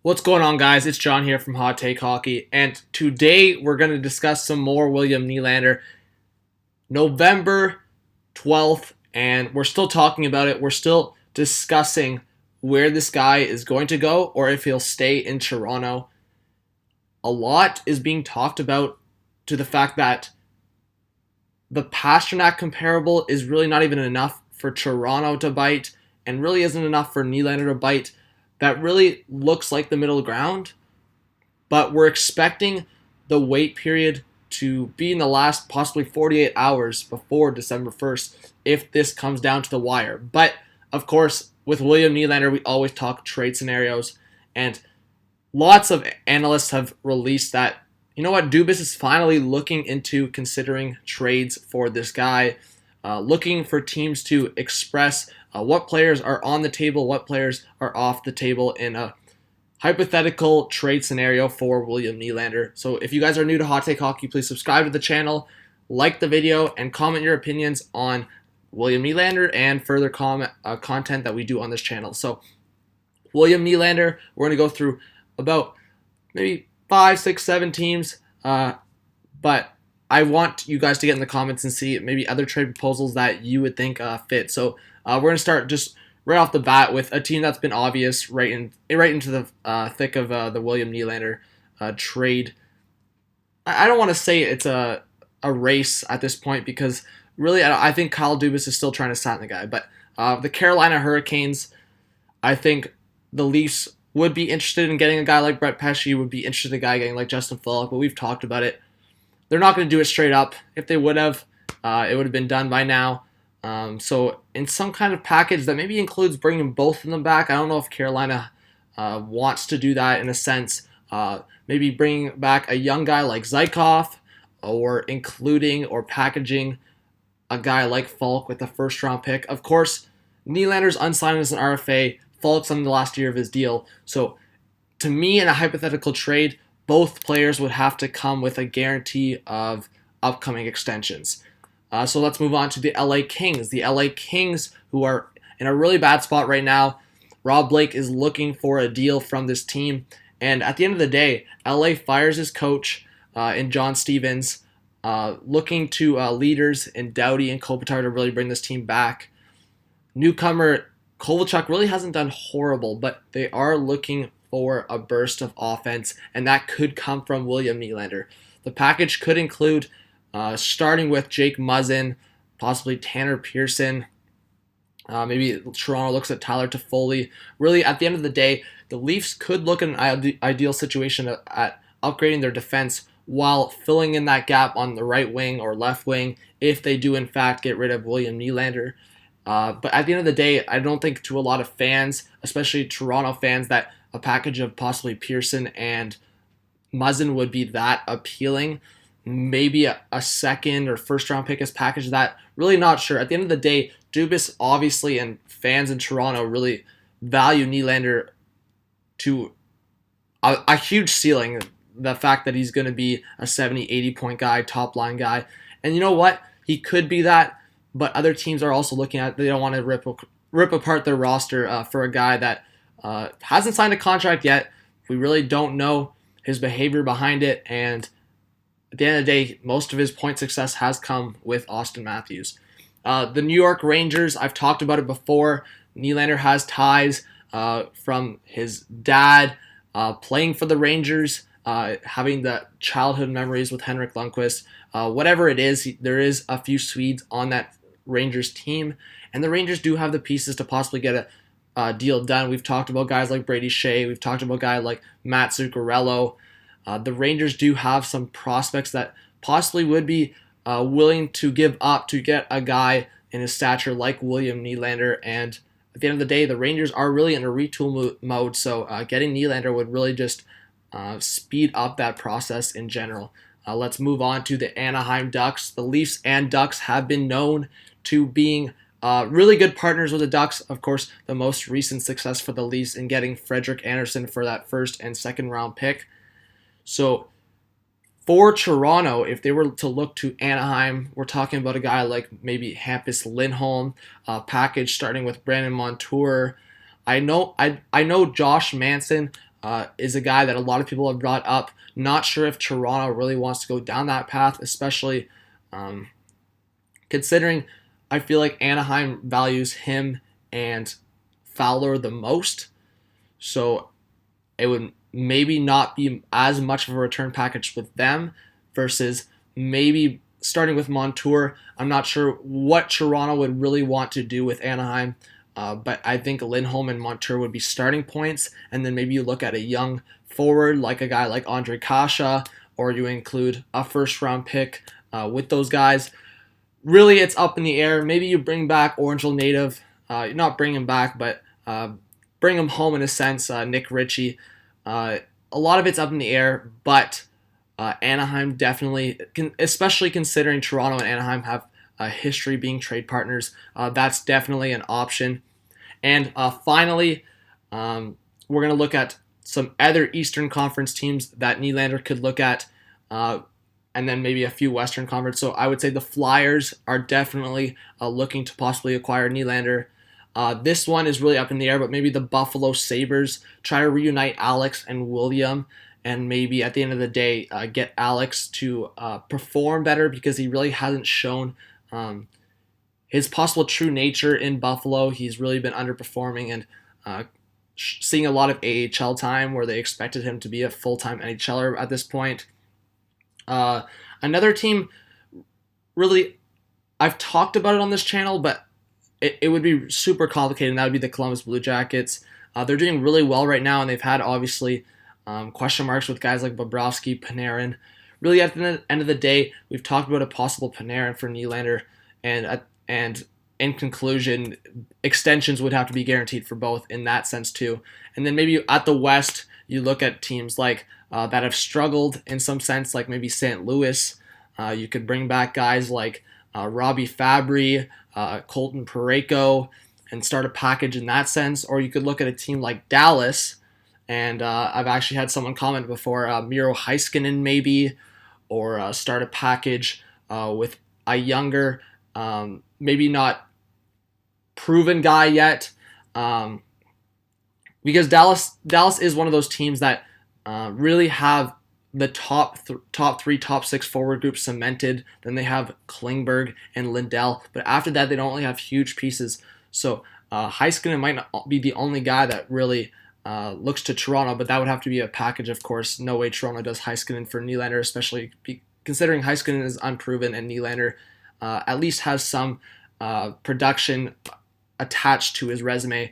What's going on, guys? It's John here from HTH Hockey, and today we're going to discuss some more William Nylander. November 12th, and we're still talking about it. We're still discussing where this guy is going to go or if he'll stay in Toronto. A lot is being talked about to the fact that the Pastrnak comparable is really not even enough for Toronto to bite, and really isn't enough for Nylander to bite. That really looks like the middle ground, but we're expecting the wait period to be in the last possibly 48 hours before December 1st if this comes down to the wire. But, of course, with William Nylander, we always talk trade scenarios, and lots of analysts have released that, you know what, Dubas is finally looking into considering trades for this guy, looking for teams to express what players are on the table, what players are off the table in a hypothetical trade scenario for William Nylander. So if you guys are new to HTH Hockey, please subscribe to the channel, like the video, and comment your opinions on William Nylander and further content that we do on this channel. So William Nylander, we're going to go through about maybe 5, 6, 7 teams, but I want you guys to get in the comments and see maybe other trade proposals that you would think fit. So we're going to start just right off the bat with a team that's been obvious right into the thick of the William Nylander trade. I don't want to say it's a race at this point because really I think Kyle Dubas is still trying to sign the guy. But the Carolina Hurricanes, I think the Leafs would be interested in getting a guy like Brett Pesce, would be interested in a guy getting like Justin Faulk, but we've talked about it. They're not going to do it straight up. If they would have, it would have been done by now. So in some kind of package that maybe includes bringing both of them back, I don't know if Carolina wants to do that in a sense. Maybe bringing back a young guy like Zykov, or including or packaging a guy like Faulk with a first-round pick. Of course, Nylander's unsigned as an RFA. Faulk's on the last year of his deal. So to me, in a hypothetical trade, both players would have to come with a guarantee of upcoming extensions. So let's move on to the LA Kings. The LA Kings, who are in a really bad spot right now. Rob Blake is looking for a deal from this team. And at the end of the day, LA fires his coach in John Stevens, looking to leaders in Doughty and Kopitar to really bring this team back. Newcomer Kovalchuk really hasn't done horrible, but they are looking for a burst of offense, and that could come from William Nylander. The package could include starting with Jake Muzzin, possibly Tanner Pearson. Maybe Toronto looks at Tyler Toffoli. Really, at the end of the day, the Leafs could look at an ideal situation at upgrading their defense while filling in that gap on the right wing or left wing if they do, in fact, get rid of William Nylander. But at the end of the day, I don't think to a lot of fans, especially Toronto fans, that a package of possibly Pearson and Muzzin would be that appealing. Maybe a second or first round pick as package that. Really not sure. At the end of the day, Dubas obviously and fans in Toronto really value Nylander to a huge ceiling. The fact that he's going to be a 70, 80 point guy, top line guy. And you know what? He could be that, but other teams are also looking at, they don't want to rip apart their roster for a guy that hasn't signed a contract yet. We really don't know his behavior behind it, and at the end of the day, most of his point success has come with Austin Matthews. The New York Rangers, I've talked about it before. Nylander has ties from his dad playing for the Rangers, having the childhood memories with Henrik Lundqvist. Whatever it is, there is a few Swedes on that Rangers team, and the Rangers do have the pieces to possibly get a deal done. We've talked about guys like Brady Shea. We've talked about guys like Matt Zuccarello. The Rangers do have some prospects that possibly would be willing to give up to get a guy in his stature like William Nylander. And at the end of the day, the Rangers are really in a retool mode, so getting Nylander would really just speed up that process in general. Let's move on to the Anaheim Ducks. The Leafs and Ducks have been known to being really good partners with the Ducks. Of course, the most recent success for the Leafs in getting Frederik Andersen for that first and second round pick. So for Toronto, if they were to look to Anaheim, we're talking about a guy like maybe Hampus Lindholm, package starting with Brandon Montour. I know Josh Manson is a guy that a lot of people have brought up. Not sure if Toronto really wants to go down that path, especially considering I feel like Anaheim values him and Fowler the most. So it would maybe not be as much of a return package with them versus maybe starting with Montour. I'm not sure what Toronto would really want to do with Anaheim, but I think Lindholm and Montour would be starting points, and then maybe you look at a young forward like a guy like Andre Kasha, or you include a first-round pick with those guys. Really, it's up in the air. Maybe you bring back Orangeville native, not bring him back, but bring him home in a sense, Nick Ritchie. A lot of it's up in the air, but Anaheim definitely, especially considering Toronto and Anaheim have a history being trade partners, that's definitely an option. And finally, we're going to look at some other Eastern Conference teams that Nylander could look at, and then maybe a few Western Conference. So I would say the Flyers are definitely looking to possibly acquire Nylander. This one is really up in the air, but maybe the Buffalo Sabres try to reunite Alex and William, and maybe at the end of the day get Alex to perform better, because he really hasn't shown his possible true nature in Buffalo. He's really been underperforming and seeing a lot of AHL time where they expected him to be a full-time NHLer at this point. Another team, really, I've talked about it on this channel, but it would be super complicated, and that would be the Columbus Blue Jackets. They're doing really well right now, and they've had, obviously, question marks with guys like Bobrovsky, Panarin. Really, at the end of the day, we've talked about a possible Panarin for Nylander, and in conclusion, extensions would have to be guaranteed for both in that sense too. And then maybe at the West, you look at teams like that have struggled in some sense, like maybe St. Louis. You could bring back guys like Robbie Fabry, Colton Parayko, and start a package in that sense. Or you could look at a team like Dallas, and I've actually had someone comment before, Miro Heiskanen maybe, or start a package with a younger, maybe not proven guy yet, because Dallas is one of those teams that really have the top 3, top 6 forward group cemented. Then they have Klingberg and Lindell, but after that they don't really have huge pieces. So Heiskanen might not be the only guy that really looks to Toronto, but that would have to be a package, of course. No way Toronto does Heiskanen for Nylander, especially considering Heiskanen is unproven and Nylander at least has some production attached to his resume.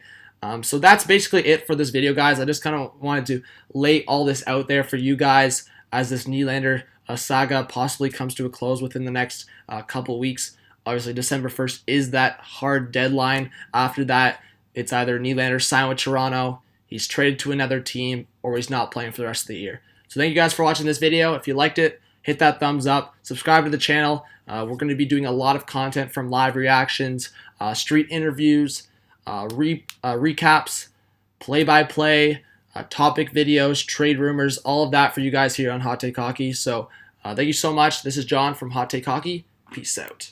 So that's basically it for this video, guys. I just kind of wanted to lay all this out there for you guys as this Nylander saga possibly comes to a close within the next couple weeks. Obviously, December 1st is that hard deadline. After that, it's either Nylander signed with Toronto, he's traded to another team, or he's not playing for the rest of the year. So thank you guys for watching this video. If you liked it, hit that thumbs up, subscribe to the channel. We're going to be doing a lot of content, from live reactions, street interviews, recaps, play-by-play, topic videos, trade rumors, all of that for you guys here on Hot Take Hockey. So thank you so much. This is John from Hot Take Hockey. Peace out.